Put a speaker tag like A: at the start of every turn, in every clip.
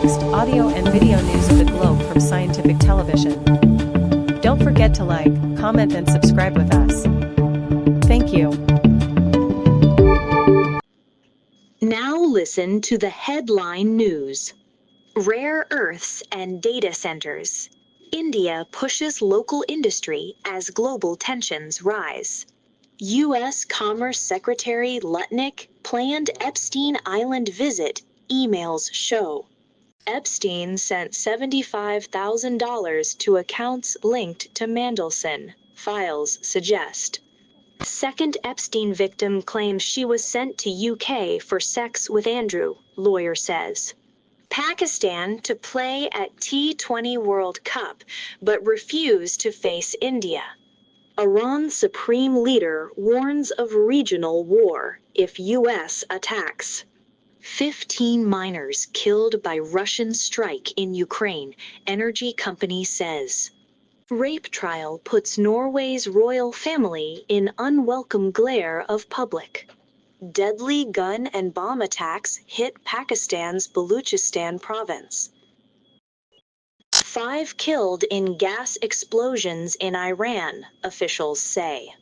A: text, audio, and video news of the globe from Scientific Television. Don't forget to like, comment, and subscribe with us. Thank you.
B: Now listen to the headline news. Rare earths and data centers. India pushes local industry as global tensions rise. U.S. Commerce Secretary Lutnick planned Epstein Island visit, emails show. Epstein sent $75,000 to accounts linked to Mandelson, files suggest. Second Epstein victim claims she was sent to UK for sex with Andrew, lawyer says. Pakistan to play at T20 World Cup, but refuse to face India. Iran's supreme leader warns of regional war if U.S. attacks. 15 miners killed by Russian strike in Ukraine, energy company says. Rape trial puts Norway's royal family in unwelcome glare of public. Deadly gun and bomb attacks hit Pakistan's Baluchistan province. 5 killed in gas explosions in Iran, officials say.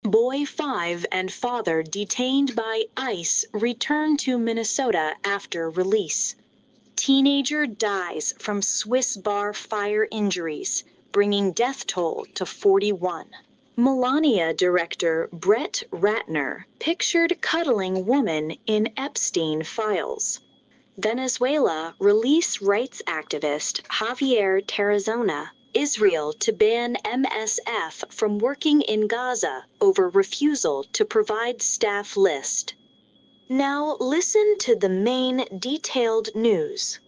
B: Boy 5 and father detained by ICE return to Minnesota after release. Teenager dies from Swiss bar fire injuries, bringing death toll to 41. Melania director Brett Ratner pictured cuddling woman in Epstein files. Venezuela release rights activist Javier Tarazona. Israel to ban MSF from working in Gaza over refusal to provide staff list. Now listen to the main detailed news.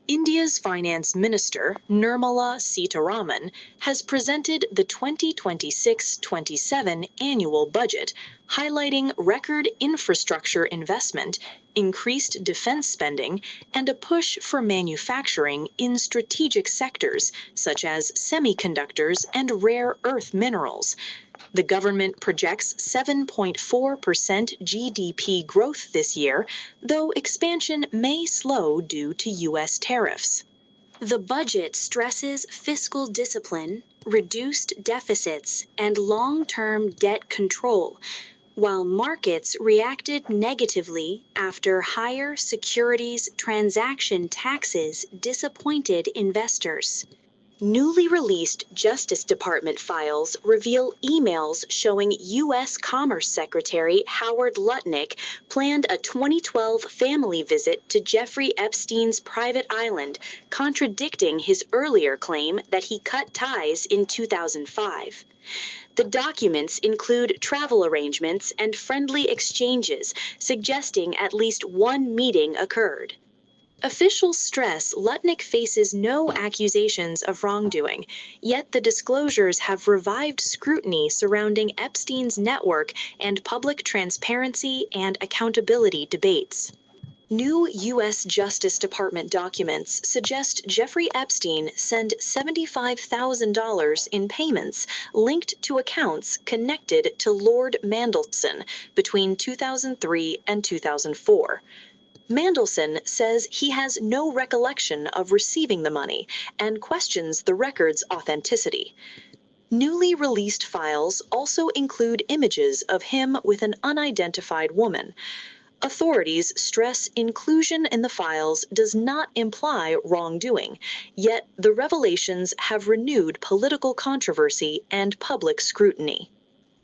B: India's Finance Minister, Nirmala Sitharaman, has presented the 2026-27 annual budget, highlighting record infrastructure investment, increased defense spending, and a push for manufacturing in strategic sectors such as semiconductors and rare earth minerals. The government projects 7.4% GDP growth this year, though expansion may slow due to U.S. tariffs. The budget stresses fiscal discipline, reduced deficits, and long-term debt control, while markets reacted negatively after higher securities transaction taxes disappointed investors. Newly released Justice Department files reveal emails showing U.S. Commerce Secretary Howard Lutnick planned a 2012 family visit to Jeffrey Epstein's private island, contradicting his earlier claim that he cut ties in 2005. The documents include travel arrangements and friendly exchanges, suggesting at least one meeting occurred. Officials stress Lutnick faces no accusations of wrongdoing, yet the disclosures have revived scrutiny surrounding Epstein's network and public transparency and accountability debates. New U.S. Justice Department documents suggest Jeffrey Epstein sent $75,000 in payments linked to accounts connected to Lord Mandelson between 2003 and 2004. Mandelson says he has no recollection of receiving the money and questions the record's authenticity. Newly released files also include images of him with an unidentified woman. Authorities stress inclusion in the files does not imply wrongdoing, yet the revelations have renewed political controversy and public scrutiny.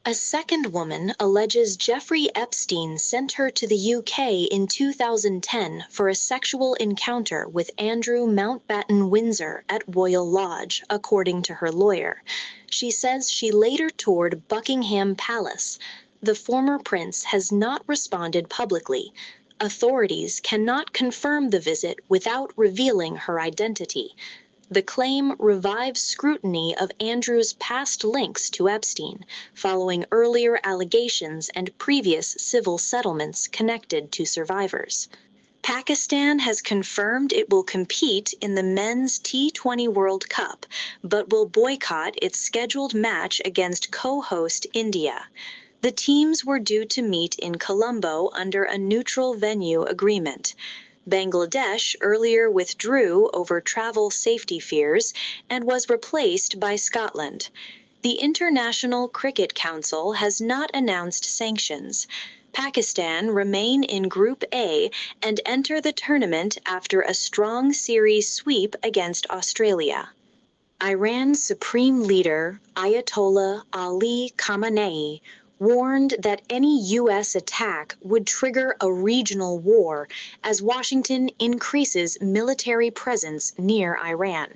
B: A second woman alleges Jeffrey Epstein sent her to the UK in 2010 for a sexual encounter with Andrew Mountbatten Windsor at Royal Lodge, according to her lawyer. She says she later toured Buckingham Palace. The former prince has not responded publicly. Authorities cannot confirm the visit without revealing her identity. The claim revives scrutiny of Andrew's past links to Epstein, following earlier allegations and previous civil settlements connected to survivors. Pakistan has confirmed it will compete in the men's T20 World Cup, but will boycott its scheduled match against co-host India. The teams were due to meet in Colombo under a neutral venue agreement. Bangladesh earlier withdrew over travel safety fears and was replaced by Scotland. The International Cricket Council has not announced sanctions. Pakistan remain in Group A and enter the tournament after a strong series sweep against Australia. Iran's supreme leader, Ayatollah Ali Khamenei, warned that any U.S. attack would trigger a regional war as Washington increases military presence near Iran.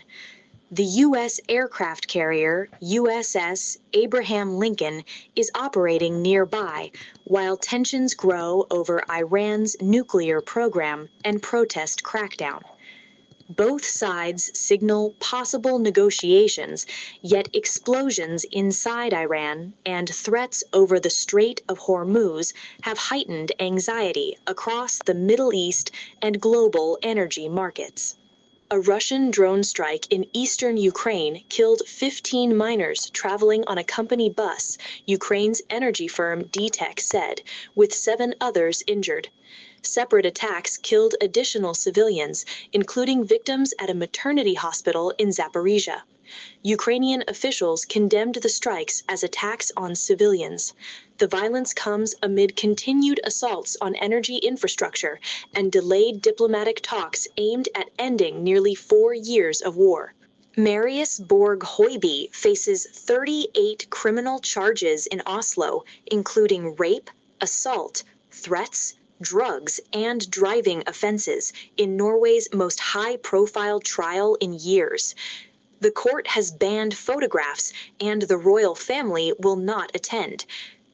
B: The U.S. aircraft carrier USS Abraham Lincoln is operating nearby while tensions grow over Iran's nuclear program and protest crackdown. Both sides signal possible negotiations, yet explosions inside Iran and threats over the Strait of Hormuz have heightened anxiety across the Middle East and global energy markets. A Russian drone strike in eastern Ukraine killed 15 miners traveling on a company bus, Ukraine's energy firm DTEK said, with 7 others injured. Separate attacks killed additional civilians, including victims at a maternity hospital in Zaporizhia. Ukrainian officials condemned the strikes as attacks on civilians. The violence comes amid continued assaults on energy infrastructure and delayed diplomatic talks aimed at ending nearly 4 years of war. Marius Borg Høiby faces 38 criminal charges in Oslo, including rape, assault, threats, drugs, and driving offenses in Norway's most high-profile trial in years. The court has banned photographs, and the royal family will not attend.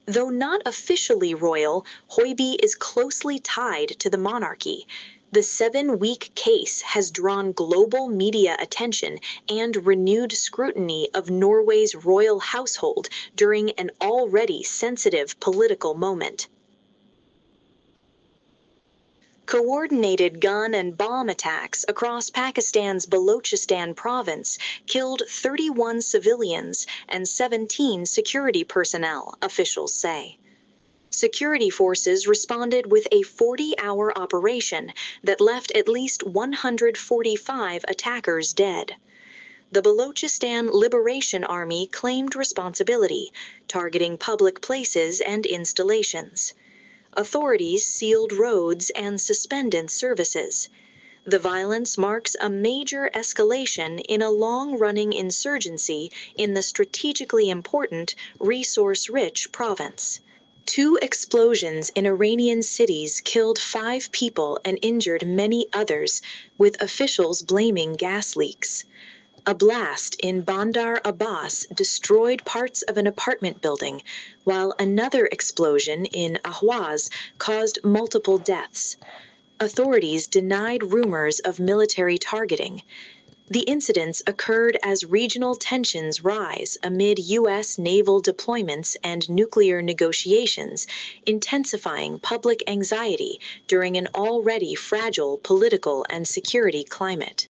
B: Though not officially royal, Høiby is closely tied to the monarchy. The 7-week case has drawn global media attention and renewed scrutiny of Norway's royal household during an already sensitive political moment. Coordinated gun and bomb attacks across Pakistan's Balochistan province killed 31 civilians and 17 security personnel, officials say. Security forces responded with a 40-hour operation that left at least 145 attackers dead. The Balochistan Liberation Army claimed responsibility, targeting public places and installations. Authorities sealed roads and suspended services. The violence marks a major escalation in a long-running insurgency in the strategically important, resource-rich province. 2 explosions in Iranian cities killed 5 people and injured many others, with officials blaming gas leaks. A blast in Bandar Abbas destroyed parts of an apartment building, while another explosion in Ahwaz caused multiple deaths. Authorities denied rumors of military targeting. The incidents occurred as regional tensions rise amid U.S. naval deployments and nuclear negotiations, intensifying public anxiety during an already fragile political and security climate.